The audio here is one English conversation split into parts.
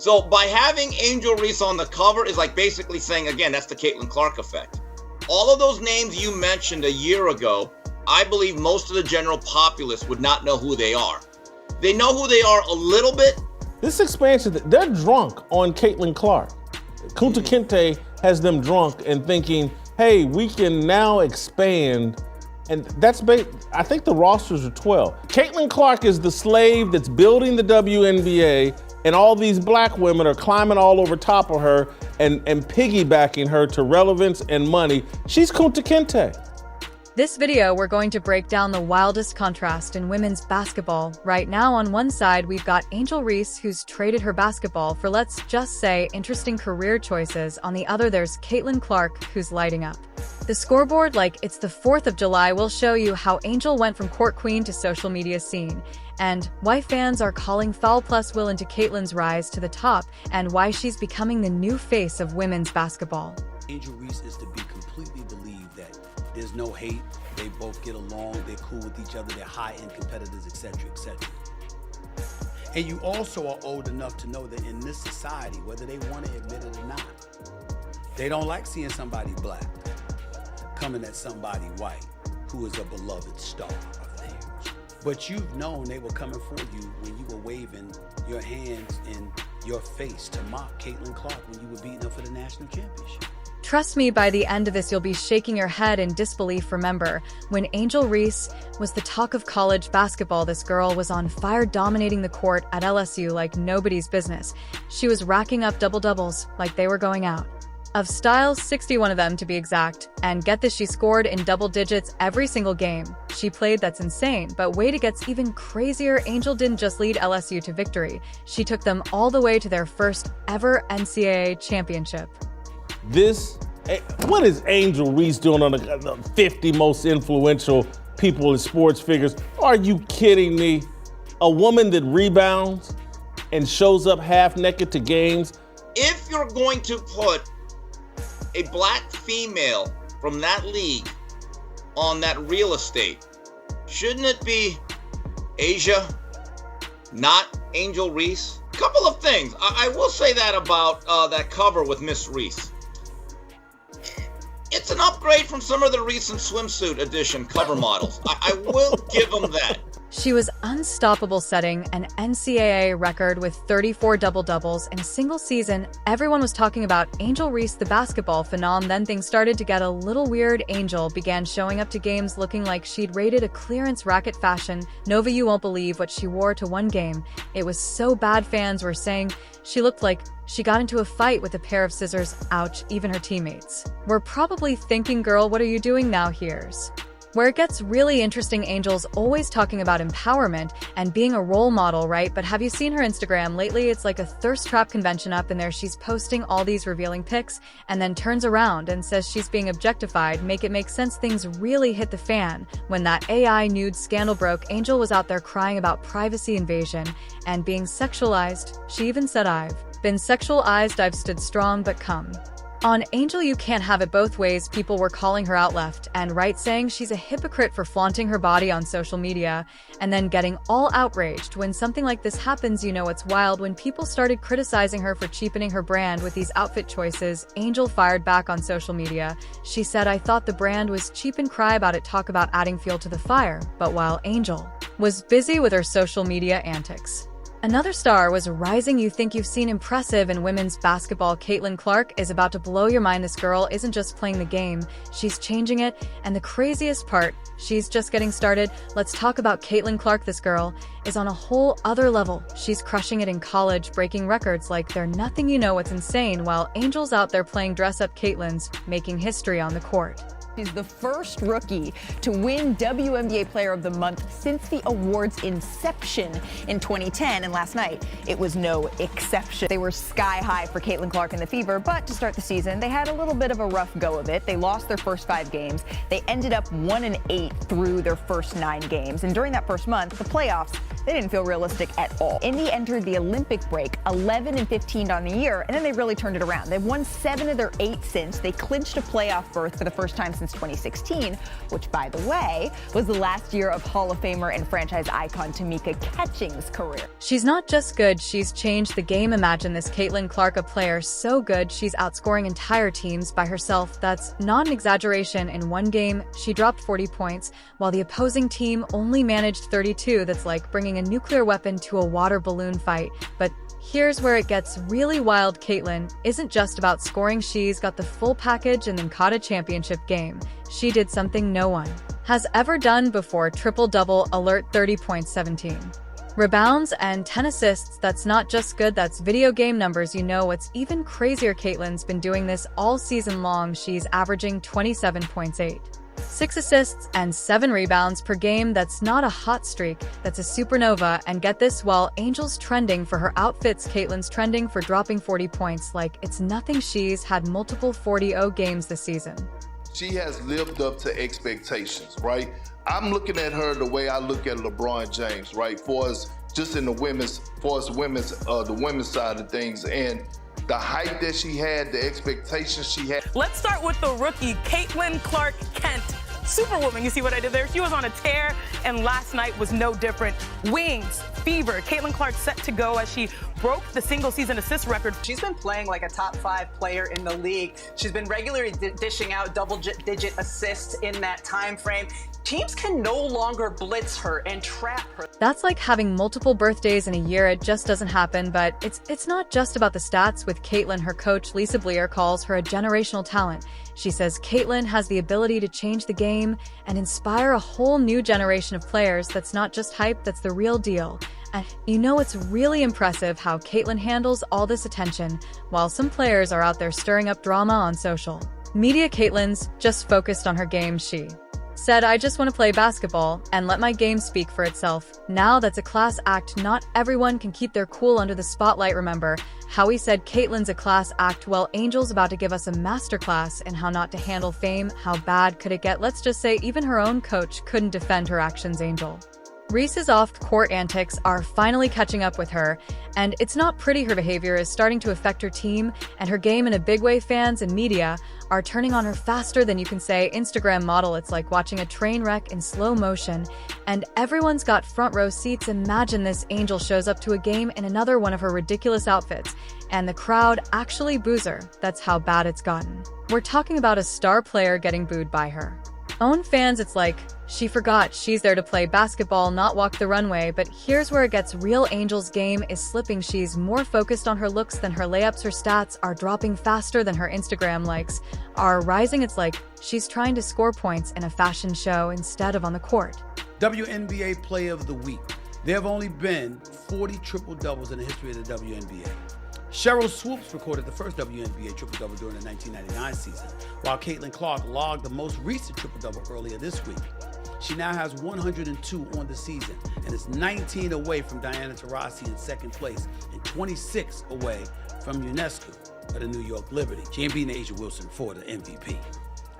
So by having Angel Reese on the cover is like basically saying, again, that's the Caitlin Clark effect. All of those names you mentioned a year ago, I believe most of the general populace would not know who they are. They know who they are a little bit. This expansion, they're drunk on Caitlin Clark. Kunta Kinte has them drunk and thinking, hey, we can now expand. And that's, I think the rosters are 12. Caitlin Clark is the slave that's building the WNBA, and all these black women are climbing all over top of her and piggybacking her to relevance and money. She's Kunta Kinte. This video, we're going to break down the wildest contrast in women's basketball. Right now, on one side, we've got Angel Reese, who's traded her basketball for, let's just say, interesting career choices. On the other, there's Caitlin Clark, who's lighting up. The scoreboard, like it's the 4th of July, will show you how Angel went from court queen to social media scene, and why fans are calling foul plus will into Caitlin's rise to the top, and why she's becoming the new face of women's basketball. Angel Reese is to be completely believed that there's no hate, they both get along, they're cool with each other, they're high-end competitors, etc., etc. And you also are old enough to know that in this society, whether they want to admit it or not, they don't like seeing somebody black coming at somebody white who is a beloved star of theirs. But you've known they were coming for you when you were waving your hands in your face to mock Caitlin Clark when you were beating her for the national championship. Trust me, by the end of this, you'll be shaking your head in disbelief. Remember, when Angel Reese was the talk of college basketball, this girl was on fire, dominating the court at LSU like nobody's business. She was racking up double-doubles like they were going out of style, 61 of them to be exact. And get this, she scored in double digits every single game she played. That's insane. But wait, it gets even crazier. Angel didn't just lead LSU to victory. She took them all the way to their first ever NCAA championship. What is Angel Reese doing on the 50 most influential people in sports figures? Are you kidding me? A woman that rebounds and shows up half naked to games? If you're going to put a black female from that league on that real estate, shouldn't it be Asia, not Angel Reese? Couple of things. I will say that about that cover with Miss Reese. It's an upgrade from some of the recent swimsuit edition cover models. I will give them that. She was unstoppable, setting an NCAA record with 34 double-doubles in a single season. Everyone was talking about Angel Reese, the basketball phenom. Then things started to get a little weird. Angel began showing up to games looking like she'd raided a clearance racket fashion. Nova, you won't believe what she wore to one game. It was so bad, fans were saying she looked like she got into a fight with a pair of scissors. Ouch, even her teammates were probably thinking, girl, what are you doing now? Here's where it gets really interesting. Angel's always talking about empowerment and being a role model, right? But have you seen her Instagram lately? It's like a thirst trap convention up in there. She's posting all these revealing pics and then turns around and says she's being objectified. Make it make sense. Things really hit the fan when that AI nude scandal broke. Angel was out there crying about privacy invasion and being sexualized. She even said, I've been sexualized, I've stood strong, but come on, Angel, you can't have it both ways. People were calling her out left and right, saying she's a hypocrite for flaunting her body on social media and then getting all outraged when something like this happens. You know, it's wild. When people started criticizing her for cheapening her brand with these outfit choices, Angel fired back on social media. She said, I thought the brand was cheap, and cry about it, talk about adding fuel to the fire. But while Angel was busy with her social media antics, another star was rising. You think you've seen impressive in women's basketball. Caitlin Clark is about to blow your mind. This girl isn't just playing the game, she's changing it. And the craziest part, she's just getting started. Let's talk about Caitlin Clark. This girl is on a whole other level. She's crushing it in college, breaking records like they're nothing. You know what's insane? While Angel's out there playing dress-up, Caitlin's making history on the court. She's the first rookie to win WNBA Player of the Month since the award's inception in 2010, and last night it was no exception. They were sky high for Caitlin Clark and the Fever, but to start the season, they had a little bit of a rough go of it. They lost their first 5 games. They ended up 1-8 through their first 9 games, and during that first month, the playoffs, they didn't feel realistic at all. Indy entered the Olympic break 11-15 on the year, and then they really turned it around. They've won 7 of their 8 since. They clinched a playoff berth for the first time since 2016, which, by the way, was the last year of Hall of Famer and franchise icon Tamika Catching's career. She's not just good, she's changed the game. Imagine this Caitlin Clark, a player so good she's outscoring entire teams by herself. That's not an exaggeration. In one game, she dropped 40 points, while the opposing team only managed 32. That's like bringing a nuclear weapon to a water balloon fight. But here's where it gets really wild. Caitlin isn't just about scoring, she's got the full package and then caught a championship game. She did something no one has ever done before. Triple-double alert, 30 points, 17 rebounds, and 10 assists. That's not just good, that's video game numbers. You know what's even crazier? Caitlin's been doing this all season long. She's averaging 27 points, 6 assists, and 7 rebounds per game. That's not a hot streak, that's a supernova. And get this, while Angel's trending for her outfits, Caitlin's trending for dropping 40 points like it's nothing. She's had multiple 40-0 games this season. She has lived up to expectations, right? I'm looking at her the way I look at LeBron James, right? For us, just in the women's side of things, and the hype that she had, the expectations she had. Let's start with the rookie, Caitlin Clark Kent. Superwoman, you see what I did there? She was on a tear, and last night was no different. Wings, fever. Caitlin Clark set to go as she broke the single-season assist record. She's been playing like a top-5 player in the league. She's been regularly dishing out double-digit assists in that time frame. Teams can no longer blitz her and trap her. That's like having multiple birthdays in a year. It just doesn't happen. But it's not just about the stats with Caitlin. Her coach, Lisa Bleer, calls her a generational talent. She says Caitlin has the ability to change the game and inspire a whole new generation of players. That's not just hype, that's the real deal. And you know, it's really impressive how Caitlin handles all this attention while some players are out there stirring up drama on social media. Caitlin's just focused on her game. She said, "I just want to play basketball and let my game speak for itself." Now that's a class act. Not everyone can keep their cool under the spotlight. Remember how he said Caitlin's a class act? Well, Angel's about to give us a masterclass in how not to handle fame. How bad could it get? Let's just say even her own coach couldn't defend her actions. Angel Reese's off-court antics are finally catching up with her, and it's not pretty. Her behavior is starting to affect her team and her game in a big way. Fans and media are turning on her faster than you can say. Instagram model, it's like watching a train wreck in slow motion, and everyone's got front row seats. Imagine this: Angel shows up to a game in another one of her ridiculous outfits, and the crowd actually boos her. That's how bad it's gotten. We're talking about a star player getting booed by her own fans. It's like she forgot she's there to play basketball, not walk the runway. But here's where it gets real. Angel's game is slipping. She's more focused on her looks than her layups. Her stats are dropping faster than her Instagram likes are rising. It's like she's trying to score points in a fashion show instead of on the court. WNBA Player of the Week. There have only been 40 triple-doubles in the history of the WNBA. Cheryl Swoops recorded the first WNBA triple-double during the 1999 season, while Caitlin Clark logged the most recent triple-double earlier this week. She now has 102 on the season and is 19 away from Diana Taurasi in second place and 26 away from UNESCO of the New York Liberty. She ain't beating Angel Wilson for the MVP,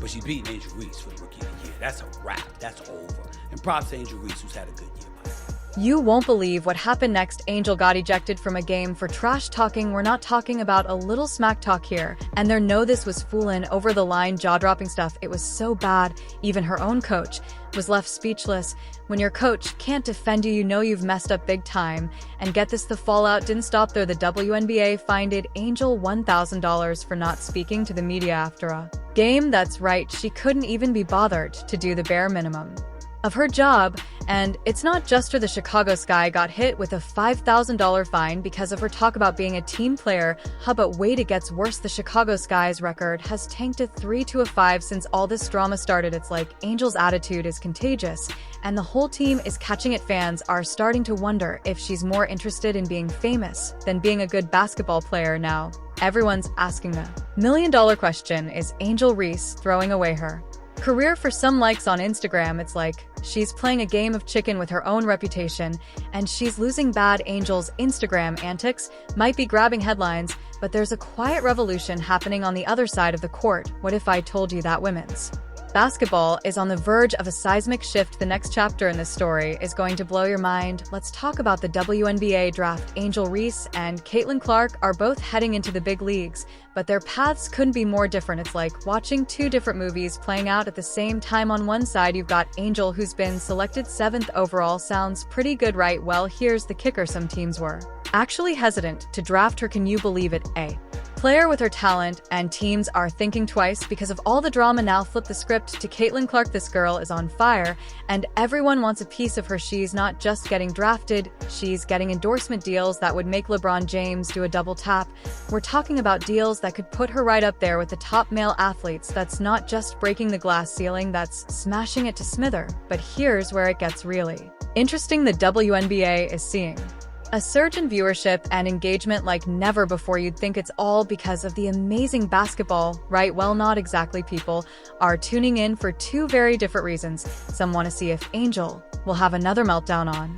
but she's beating Angel Reese for the Rookie of the Year. That's a wrap. That's over. And props to Angel Reese, who's had a good year, by the way. You won't believe what happened next. Angel got ejected from a game for trash talking. We're not talking about a little smack talk here. And there, no, this was foolin' over the line, jaw-dropping stuff. It was so bad, even her own coach was left speechless. When your coach can't defend you, you know you've messed up big time. And get this, the fallout didn't stop there. The WNBA fined Angel $1,000 for not speaking to the media after a game. That's right, she couldn't even be bothered to do the bare minimum of her job. And it's not just her. The Chicago Sky got hit with a $5,000 fine because of her talk about being a team player. But wait, it gets worse. The Chicago Sky's record has tanked to 3-5 since all this drama started. It's like Angel's attitude is contagious, and the whole team is catching it. Fans are starting to wonder if she's more interested in being famous than being a good basketball player now. Everyone's asking the million-dollar question: is Angel Reese throwing away her career for some likes on Instagram? It's like she's playing a game of chicken with her own reputation, and she's losing bad. Angel's Instagram antics might be grabbing headlines, but there's a quiet revolution happening on the other side of the court. What if I told you that women's Basketball is on the verge of a seismic shift. The next chapter in this story is going to blow your mind. Let's talk about the WNBA draft. Angel Reese and Caitlin Clark are both heading into the big leagues, but their paths couldn't be more different. It's like watching two different movies playing out at the same time. On one side, you've got Angel, who's been selected 7th overall. Sounds pretty good, right? Well, here's the kicker. Some teams were actually hesitant to draft her. Can you believe it? A player with her talent, and teams are thinking twice because of all the drama. Now flip the script to Caitlin Clark. This girl is on fire, and everyone wants a piece of her. She's not just getting drafted, she's getting endorsement deals that would make LeBron James do a double tap. We're talking about deals that could put her right up there with the top male athletes. That's not just breaking the glass ceiling, that's smashing it to smither. But here's where it gets really interesting. The WNBA is seeing a surge in viewership and engagement like never before. You'd think it's all because of the amazing basketball, right? Well, not exactly. People are tuning in for two very different reasons. Some want to see if Angel will have another meltdown on